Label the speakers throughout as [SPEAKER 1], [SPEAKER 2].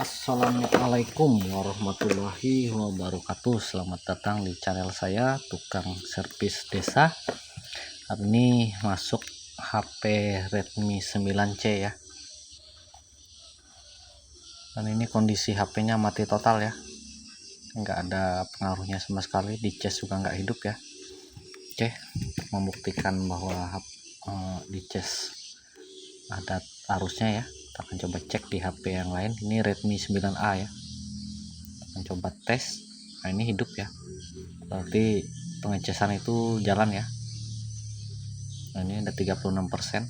[SPEAKER 1] Assalamualaikum warahmatullahi wabarakatuh. Selamat datang di channel saya, Tukang Servis Desa. Hari ini masuk HP Redmi 9C ya. Dan ini kondisi HP-nya mati total ya. Nggak ada pengaruhnya sama sekali, di cas juga nggak hidup ya. Oke, membuktikan bahwa di cas ada arusnya ya. Kita akan coba cek di HP yang lain. Ini Redmi 9A ya. Akan coba tes. Nah, ini hidup ya. Berarti pengecasan itu jalan ya. Nah, ini ada 36%.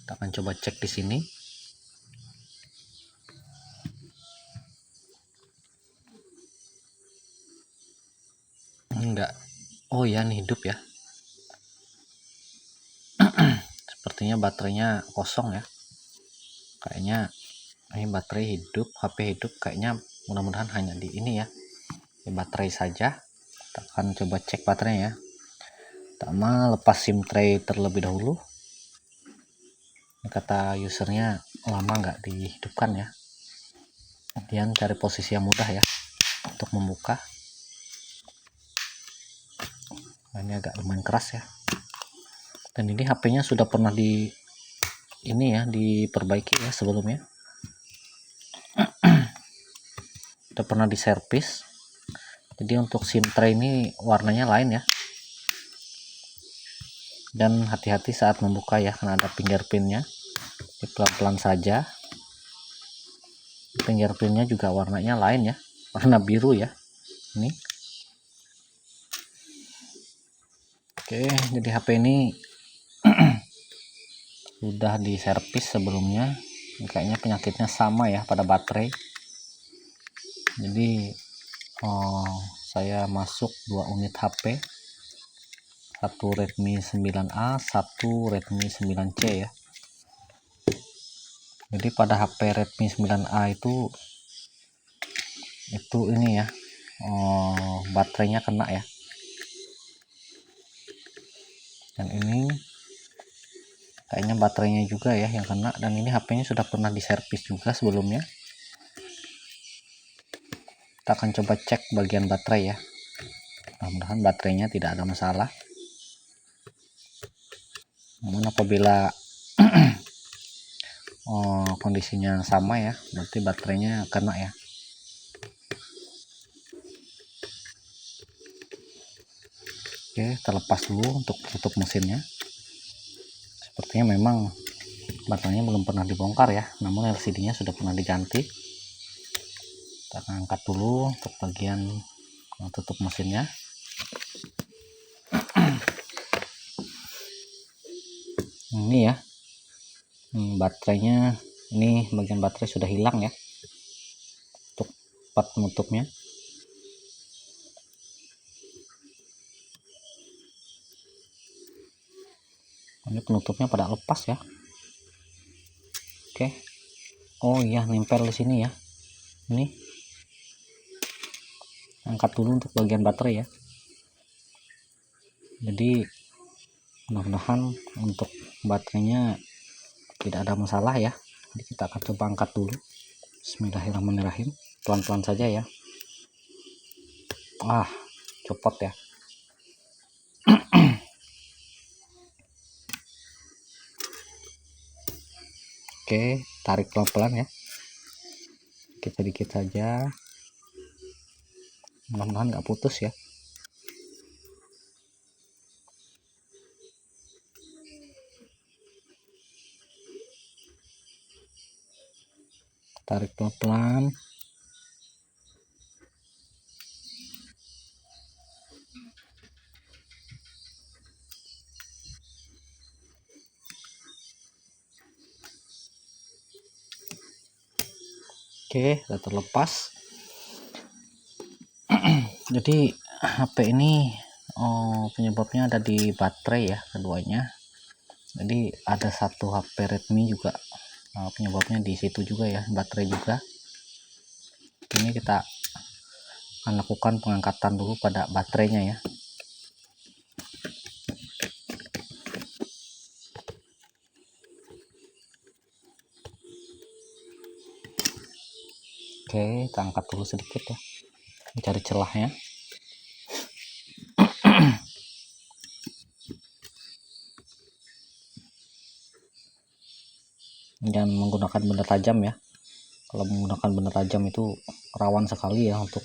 [SPEAKER 1] Kita akan coba cek di sini. Enggak. Oh ya, ini hidup ya. Sepertinya baterainya kosong ya. Kayaknya ini baterai hidup, HP hidup. Kayaknya mudah-mudahan hanya di ini ya. Di baterai saja. Kita akan coba cek baterainya ya. Pertama, lepas SIM tray terlebih dahulu. Ini kata usernya lama nggak dihidupkan ya. Kemudian cari posisi yang mudah ya untuk membuka. Nah, ini agak lumayan keras ya. Dan ini HP-nya sudah pernah diperbaiki ya sebelumnya. Sudah pernah diservis. Jadi untuk SIM tray ini warnanya lain ya. Dan hati-hati saat membuka ya, karena ada fingerprintnya. Pelan-pelan saja. Fingerprintnya juga warnanya lain ya, warna biru ya. Ini. Oke, jadi HP ini sudah diservis sebelumnya. Kayaknya penyakitnya sama ya pada baterai. Jadi saya masuk 2 unit HP, satu Redmi 9A, satu Redmi 9C ya. Jadi pada HP Redmi 9A itu ini ya, baterainya kena ya. Dan ini kayaknya baterainya juga ya yang kena. Dan ini HP-nya sudah pernah diservis juga sebelumnya. Kita akan coba cek bagian baterai ya. Mudah-mudahan baterainya tidak ada masalah. Namun apabila kondisinya sama ya, berarti baterainya kena ya. Oke, terlepas dulu untuk tutup mesinnya. Sepertinya memang baterainya belum pernah dibongkar ya, namun LCD-nya sudah pernah diganti. Kita akan angkat dulu untuk bagian tutup mesinnya. Ini ya, baterainya, ini bagian baterai sudah hilang ya untuk part penutupnya. Ini penutupnya pada lepas ya. Oke. Oh iya, nempel di sini ya. Ini angkat dulu untuk bagian baterai ya. Jadi mudah-mudahan untuk baterainya tidak ada masalah ya. Jadi kita akan coba angkat dulu. Bismillahirrahmanirrahim. Pelan-pelan saja ya. Copot ya. Oke, tarik pelan-pelan ya. Dikit-dikit saja. Mudah-mudahan nggak putus ya. Tarik pelan-pelan. Oke, sudah terlepas. Jadi HP ini penyebabnya ada di baterai ya, keduanya. Jadi ada satu HP Redmi juga penyebabnya di situ juga ya, baterai juga. Ini kita akan lakukan pengangkatan dulu pada baterainya ya. Oke, kita angkat dulu sedikit ya, mencari celahnya. Jangan menggunakan benda tajam ya. Kalau menggunakan benda tajam itu rawan sekali ya untuk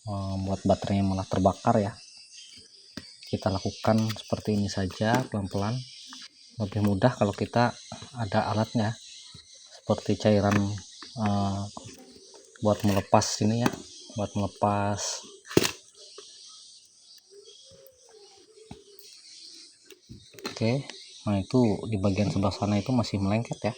[SPEAKER 1] membuat baterainya malah terbakar ya. Kita lakukan seperti ini saja pelan-pelan. Lebih mudah kalau kita ada alatnya seperti cairan buat melepas ini ya, buat melepas oke. Nah itu di bagian sebelah sana itu masih melengket ya.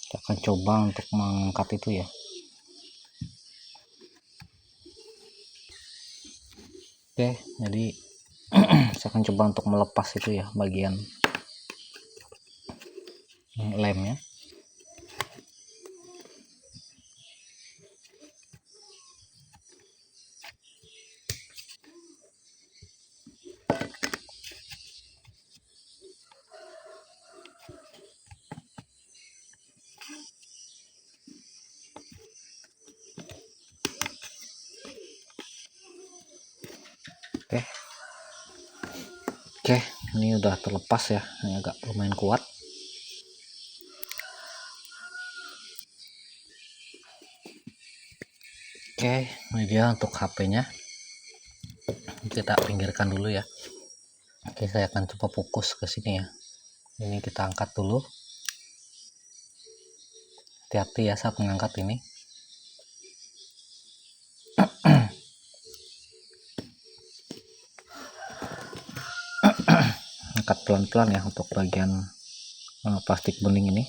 [SPEAKER 1] Kita akan coba untuk mengangkat itu ya. Oke, jadi saya akan coba untuk melepas itu ya, bagian lemnya. Oke, ini udah terlepas ya, ini agak lumayan kuat. Oke, ini dia untuk HP-nya. Kita pinggirkan dulu ya. Oke, saya akan coba fokus ke sini ya. Ini kita angkat dulu. Hati-hati ya saat mengangkat ini. Angkat pelan-pelan ya untuk bagian plastik bening ini.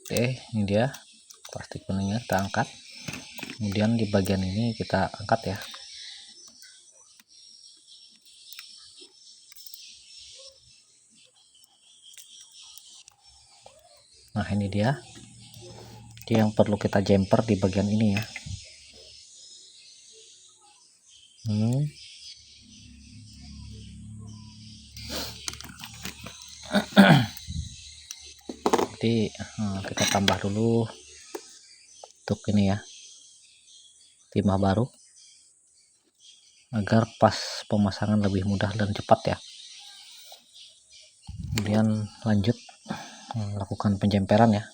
[SPEAKER 1] Oke, ini dia plastik beningnya kita angkat. Kemudian di bagian ini kita angkat ya. Nah ini dia yang perlu kita jumper di bagian ini ya. Jadi kita tambah dulu untuk ini ya, timah baru agar pas pemasangan lebih mudah dan cepat ya. Kemudian lanjut lakukan penjemperan ya.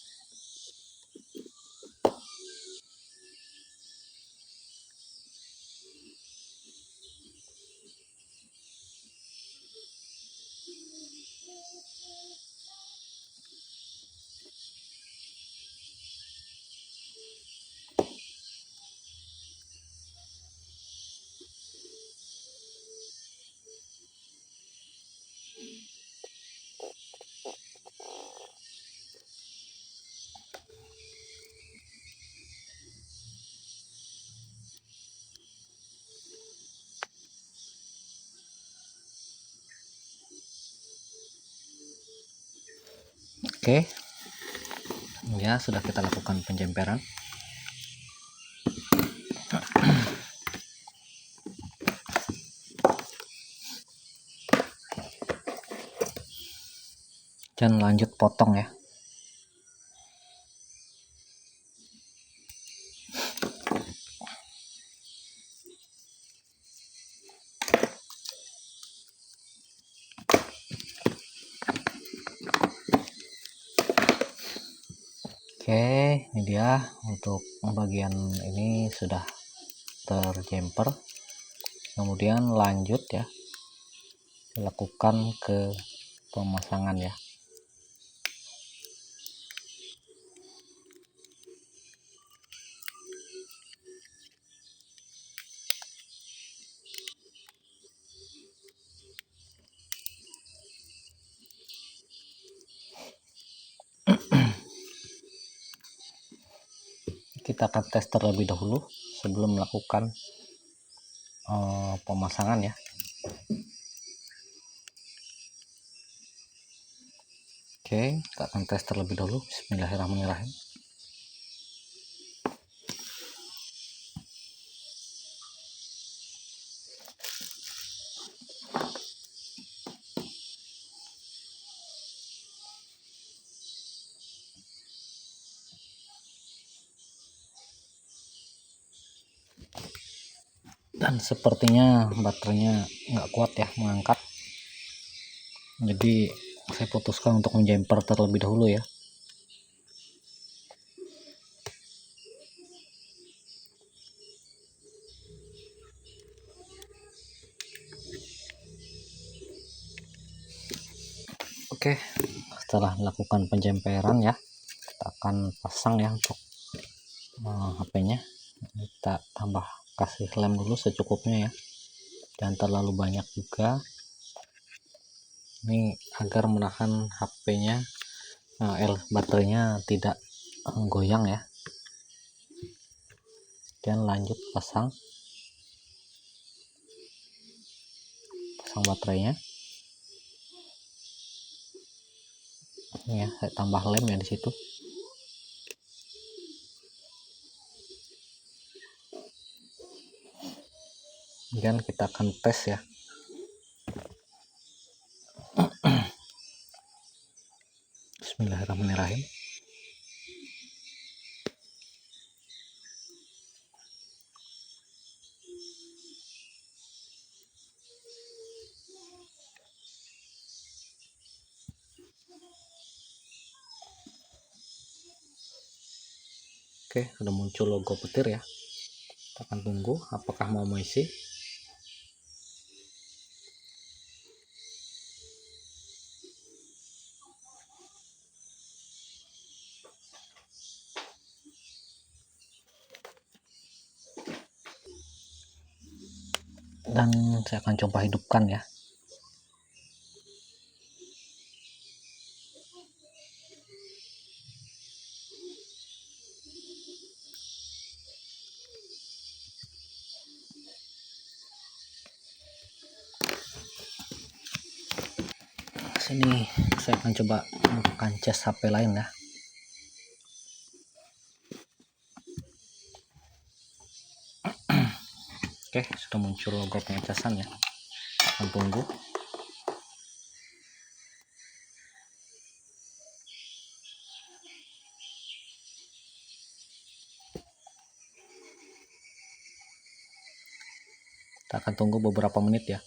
[SPEAKER 1] Oke ya, sudah kita lakukan penjemperan. Dan lanjut potong ya. Oke, ini dia untuk bagian ini sudah terjemper. Kemudian lanjut ya, dilakukan ke pemasangan ya. Kita akan tes terlebih dahulu sebelum melakukan pemasangan ya. Oke, kita akan tes terlebih dahulu. Bismillahirrahmanirrahim. Dan sepertinya baterainya nggak kuat ya mengangkat, jadi saya putuskan untuk menjumper terlebih dahulu ya. Oke, setelah melakukan penjemperan ya, kita akan pasang ya untuk HP-nya. Kita tambah kasih lem dulu secukupnya ya, jangan terlalu banyak juga. Ini agar menahan HP-nya, baterainya tidak goyang ya. Dan lanjut pasang baterainya. Ini ya, saya tambah lem ya di situ. Dan kita akan tes ya. Bismillahirrahmanirrahim. Oke, sudah muncul logo petir ya. Kita akan tunggu apakah mau mengisi. Dan saya akan coba hidupkan ya. Sini saya akan coba melakukan cas HP lain ya. Oke, sudah muncul logo pengecasan ya. Akan tunggu. Kita akan tunggu beberapa menit ya.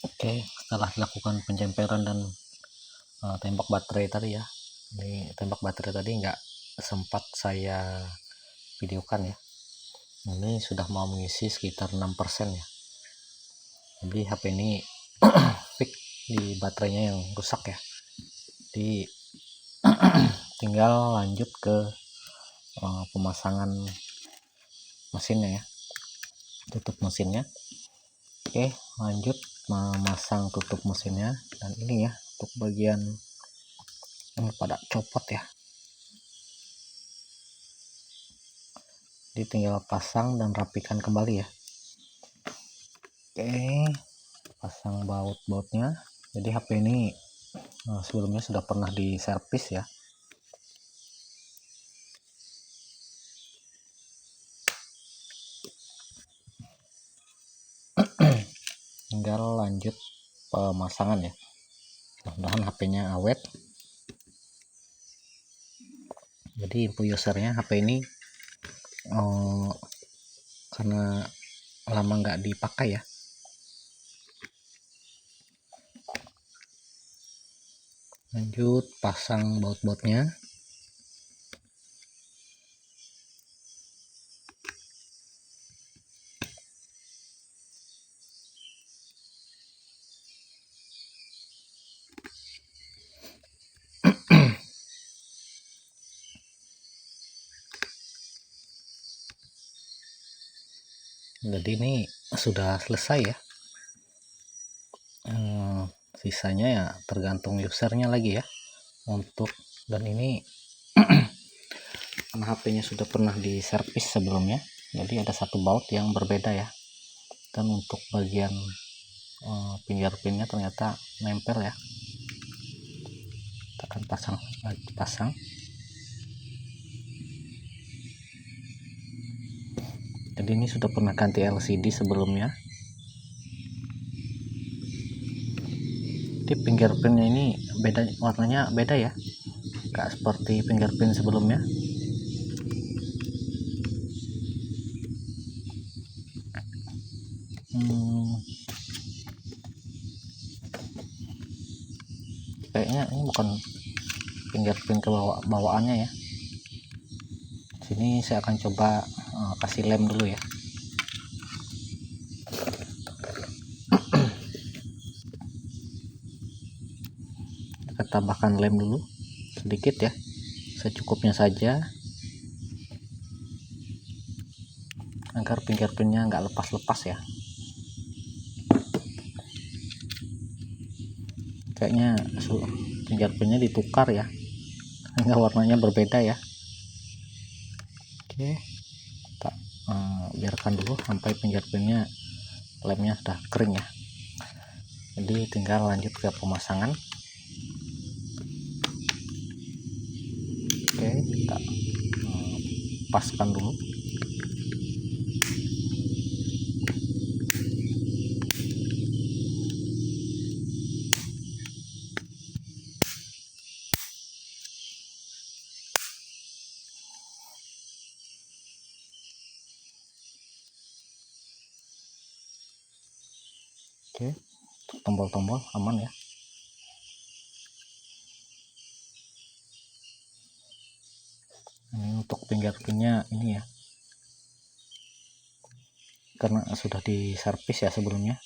[SPEAKER 1] Oke, setelah dilakukan penjemperan dan tembak baterai tadi ya. Ini tembak baterai tadi nggak sempat saya videokan ya. Ini sudah mau mengisi sekitar 6% ya. Jadi HP ini fix di baterainya yang rusak ya. Jadi tinggal lanjut ke pemasangan mesinnya ya, tutup mesinnya. Oke, lanjut memasang tutup mesinnya. Dan ini ya untuk bagian ini pada copot ya, jadi tinggal pasang dan rapikan kembali ya. Oke, pasang baut-bautnya. Jadi HP ini sebelumnya sudah pernah diservis ya. Tinggal lanjut pemasangan ya. Mudah-mudahan HP-nya awet. Jadi info usernya, HP ini karena lama nggak dipakai ya. Lanjut pasang baut-bautnya. Jadi ini sudah selesai ya. Sisanya ya tergantung usernya lagi ya. Dan ini karena HP-nya sudah pernah diservis sebelumnya, jadi ada satu baut yang berbeda ya. Dan untuk bagian fingerprintnya ternyata nempel ya. Kita akan pasang. Jadi ini sudah pernah ganti LCD sebelumnya. Di fingerprintnya ini beda, warnanya beda ya, nggak seperti fingerprint sebelumnya. Kayaknya ini bukan fingerprint bawaannya ya. Sini saya akan coba kasih lem dulu ya. Kita tambahkan lem dulu sedikit ya, secukupnya saja, agar fingerprintnya nggak lepas-lepas ya. Kayaknya fingerprintnya ditukar ya, sehingga warnanya berbeda ya. Oke, kita biarkan dulu sampai fingerprintnya, lemnya sudah kering ya. Jadi tinggal lanjut ke pemasangan. Oke, kita paskan dulu. Oke, tombol-tombol aman ya. Ini untuk fingerprintnya ini ya, karena sudah diservis ya sebelumnya.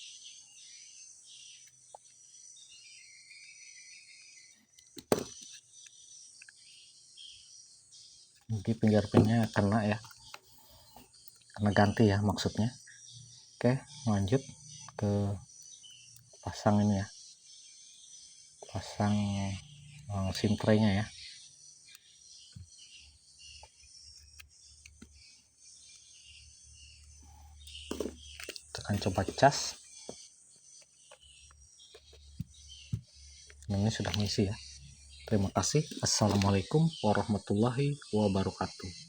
[SPEAKER 1] Jadi fingerprintnya kena ya, kena ganti ya maksudnya. Oke, lanjut ke pasang ini ya, pasang SIM tray-nya ya. Kita akan coba cas. Ini sudah mengisi ya. Terima kasih. Assalamualaikum warahmatullahi wabarakatuh.